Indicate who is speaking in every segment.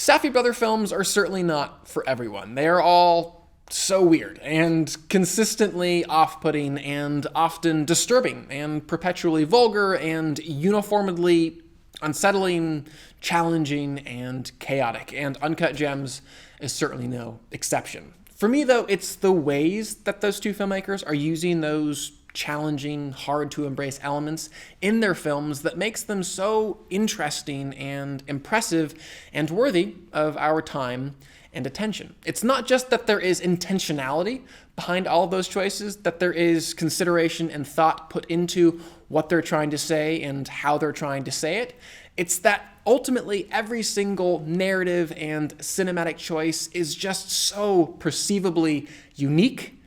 Speaker 1: Safdie brother films are certainly not for everyone. They are all so weird and consistently off-putting and often disturbing and perpetually vulgar and uniformly unsettling, challenging, and chaotic. And Uncut Gems is certainly no exception. For me, though, it's the ways that those two filmmakers are using those challenging, hard-to-embrace elements in their films that makes them so interesting and impressive and worthy of our time and attention. It's not just that there is intentionality behind all of those choices, that there is consideration and thought put into what they're trying to say and how they're trying to say it. It's that ultimately every single narrative and cinematic choice is just so perceivably unique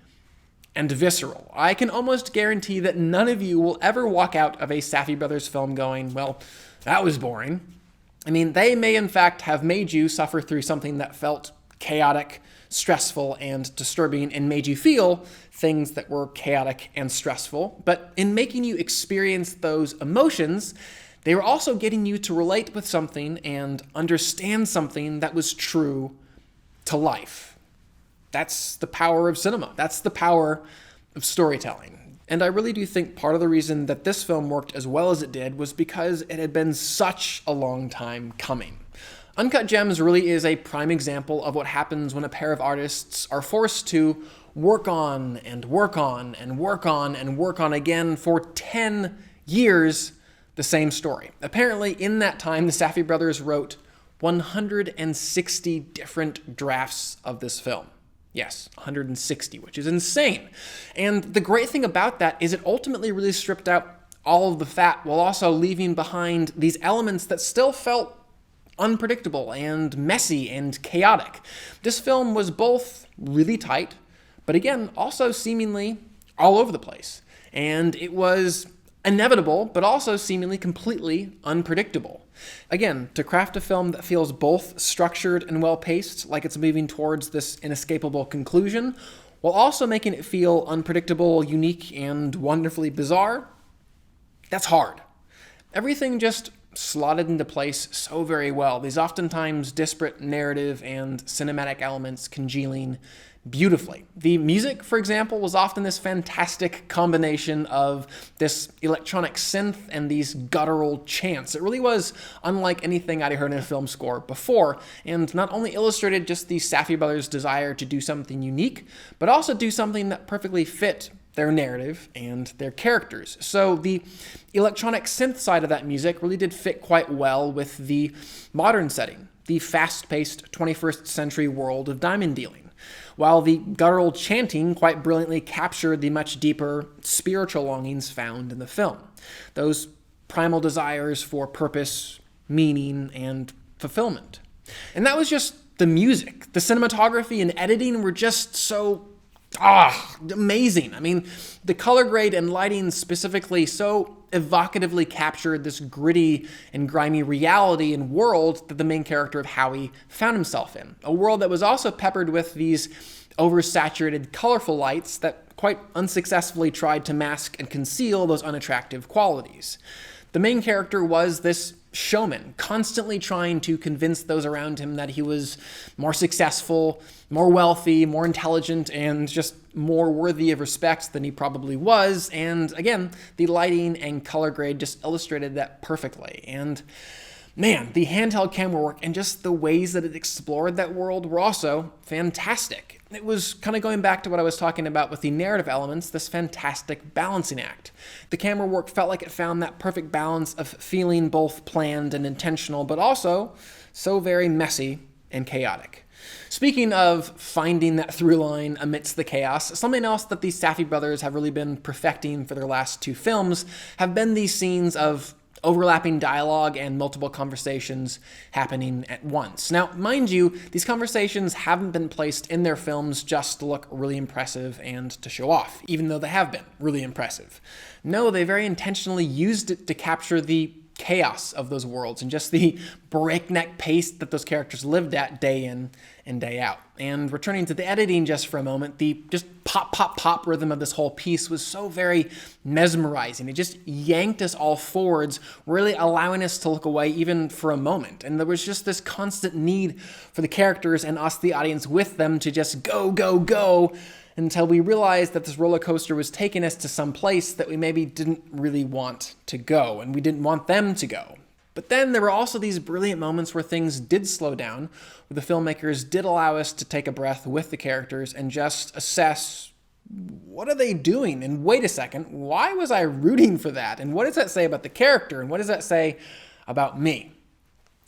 Speaker 1: and visceral. I can almost guarantee that none of you will ever walk out of a Safdie brothers film going, well, that was boring. I mean, they may in fact have made you suffer through something that felt chaotic, stressful, and disturbing, and made you feel things that were chaotic and stressful. But in making you experience those emotions, they were also getting you to relate with something and understand something that was true to life. That's the power of cinema. That's the power of storytelling. And I really do think part of the reason that this film worked as well as it did was because it had been such a long time coming. Uncut Gems really is a prime example of what happens when a pair of artists are forced to work on and work on and work on and work on again for 10 years the same story. Apparently, in that time, the Safdie brothers wrote 160 different drafts of this film. Yes, 160, which is insane. And the great thing about that is it ultimately really stripped out all of the fat while also leaving behind these elements that still felt unpredictable and messy and chaotic. This film was both really tight, but again, also seemingly all over the place. And it was inevitable, but also seemingly completely unpredictable. Again, to craft a film that feels both structured and well-paced, like it's moving towards this inescapable conclusion, while also making it feel unpredictable, unique, and wonderfully bizarre, that's hard. Everything just slotted into place so very well. These oftentimes disparate narrative and cinematic elements congealing beautifully. The music, for example, was often this fantastic combination of this electronic synth and these guttural chants. It really was unlike anything I'd heard in a film score before, and not only illustrated just the Safdie brothers' desire to do something unique, but also do something that perfectly fit their narrative and their characters. So the electronic synth side of that music really did fit quite well with the modern setting, the fast-paced 21st century world of diamond dealing, while the guttural chanting quite brilliantly captured the much deeper spiritual longings found in the film. Those primal desires for purpose, meaning, and fulfillment. And that was just the music. The cinematography and editing were just so amazing. I mean, the color grade and lighting specifically so evocatively captured this gritty and grimy reality and world that the main character of Howie found himself in. A world that was also peppered with these oversaturated, colorful lights that quite unsuccessfully tried to mask and conceal those unattractive qualities. The main character was this showman, constantly trying to convince those around him that he was more successful, more wealthy, more intelligent, and just more worthy of respect than he probably was. And again, the lighting and color grade just illustrated that perfectly. And man, the handheld camera work and just the ways that it explored that world were also fantastic. It was kind of going back to what I was talking about with the narrative elements, this fantastic balancing act. The camera work felt like it found that perfect balance of feeling both planned and intentional, but also so very messy and chaotic. Speaking of finding that through line amidst the chaos, something else that the Safdie brothers have really been perfecting for their last two films have been these scenes of overlapping dialogue and multiple conversations happening at once. Now, mind you, these conversations haven't been placed in their films just to look really impressive and to show off, even though they have been really impressive. No, they very intentionally used it to capture the chaos of those worlds and just the breakneck pace that those characters lived at day in and day out. And returning to the editing just for a moment, the just pop, pop, pop rhythm of this whole piece was so very mesmerizing. It just yanked us all forwards, really allowing us to look away even for a moment. And there was just this constant need for the characters and us, the audience, with them to just go, go, go, until we realized that this roller coaster was taking us to some place that we maybe didn't really want to go, and we didn't want them to go. But then there were also these brilliant moments where things did slow down, where the filmmakers did allow us to take a breath with the characters and just assess, what are they doing? And wait a second, why was I rooting for that? And what does that say about the character? And what does that say about me?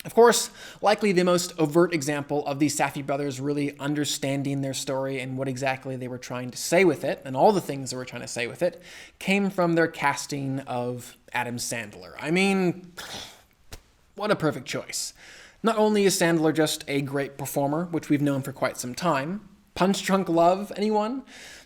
Speaker 1: Of course, likely the most overt example of the Safdie brothers really understanding their story and what exactly they were trying to say with it, and all the things they were trying to say with it, came from their casting of Adam Sandler. I mean, what a perfect choice. Not only is Sandler just a great performer, which we've known for quite some time, Punch Drunk Love, anyone?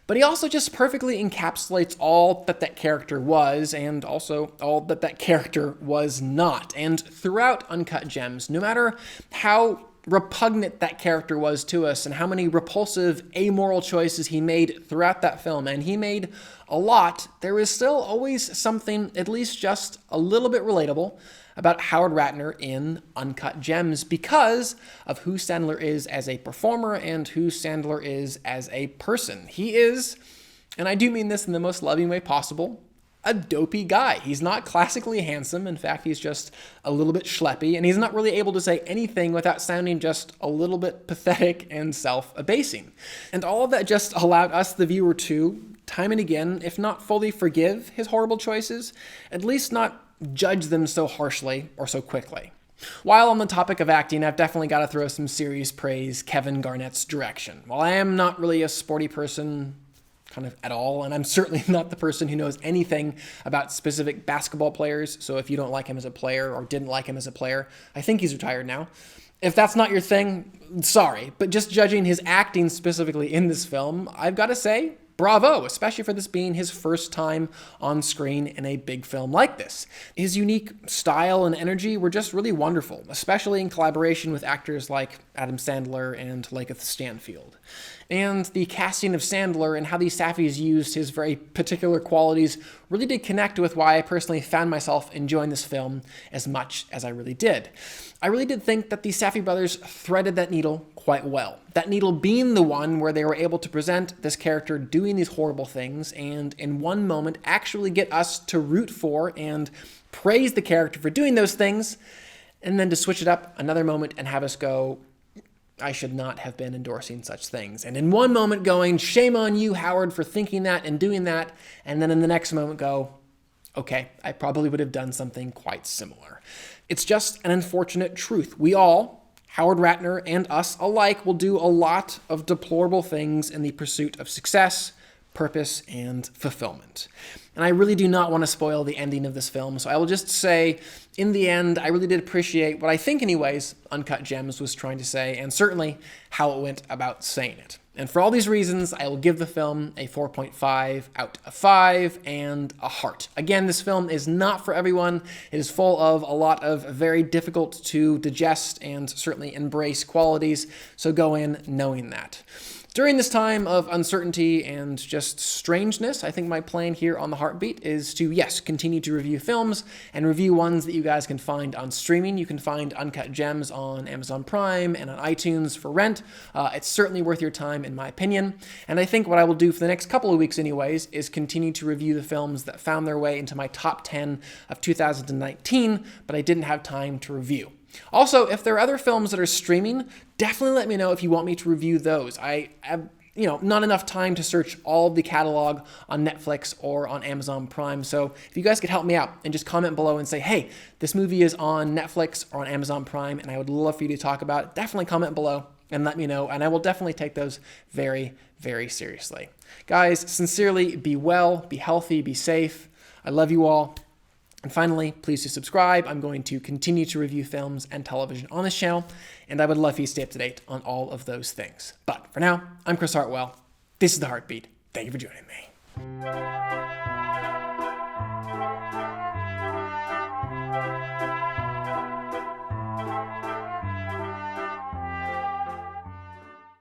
Speaker 1: But he also just perfectly encapsulates all that that character was, and also all that that character was not. And throughout Uncut Gems, no matter how repugnant that character was to us and how many repulsive, amoral choices he made throughout that film, and he made a lot, there is still always something at least just a little bit relatable about Howard Ratner in Uncut Gems because of who Sandler is as a performer and who Sandler is as a person. He is, and I do mean this in the most loving way possible, a dopey guy. He's not classically handsome. In fact, he's just a little bit schleppy, and he's not really able to say anything without sounding just a little bit pathetic and self-abasing. And all of that just allowed us, the viewer, to, time and again, if not fully forgive his horrible choices, at least not judge them so harshly or so quickly. While on the topic of acting, I've definitely got to throw some serious praise Kevin Garnett's direction. While I am not really a sporty person kind of at all, and I'm certainly not the person who knows anything about specific basketball players, so if you don't like him as a player or didn't like him as a player, I think he's retired now. If that's not your thing, sorry, but just judging his acting specifically in this film, I've got to say, bravo, especially for this being his first time on screen in a big film like this. His unique style and energy were just really wonderful, especially in collaboration with actors like Adam Sandler and Lakeith Stanfield. And the casting of Sandler and how these Safdies used his very particular qualities really did connect with why I personally found myself enjoying this film as much as I really did. I really did think that the Safdie brothers threaded that needle quite well. That needle being the one where they were able to present this character doing these horrible things and in one moment actually get us to root for and praise the character for doing those things, and then to switch it up another moment and have us go, I should not have been endorsing such things. And in one moment going, shame on you, Howard, for thinking that and doing that. And then in the next moment go, okay, I probably would have done something quite similar. It's just an unfortunate truth. We all, Howard Ratner and us alike, will do a lot of deplorable things in the pursuit of success, purpose, and fulfillment. And I really do not want to spoil the ending of this film, so I will just say, in the end, I really did appreciate what I think, anyways, Uncut Gems was trying to say, and certainly how it went about saying it. And for all these reasons, I will give the film a 4.5 out of 5 and a heart. Again, this film is not for everyone. It is full of a lot of very difficult to digest and certainly embrace qualities, so go in knowing that. During this time of uncertainty and just strangeness, I think my plan here on The Heartbeat is to, yes, continue to review films and review ones that you guys can find on streaming. You can find Uncut Gems on Amazon Prime and on iTunes for rent. It's certainly worth your time, in my opinion. And I think what I will do for the next couple of weeks anyways is continue to review the films that found their way into my top 10 of 2019, but I didn't have time to review. Also, if there are other films that are streaming, definitely let me know if you want me to review those. I have, not enough time to search all of the catalog on Netflix or on Amazon Prime. So if you guys could help me out and just comment below and say, hey, this movie is on Netflix or on Amazon Prime, and I would love for you to talk about it, definitely comment below and let me know, and I will definitely take those very, very seriously. Guys, sincerely, be well, be healthy, be safe. I love you all. And finally, please do subscribe. I'm going to continue to review films and television on this channel, and I would love for you to stay up to date on all of those things. But for now, I'm Chris Hartwell. This is The Heartbeat. Thank you for joining me.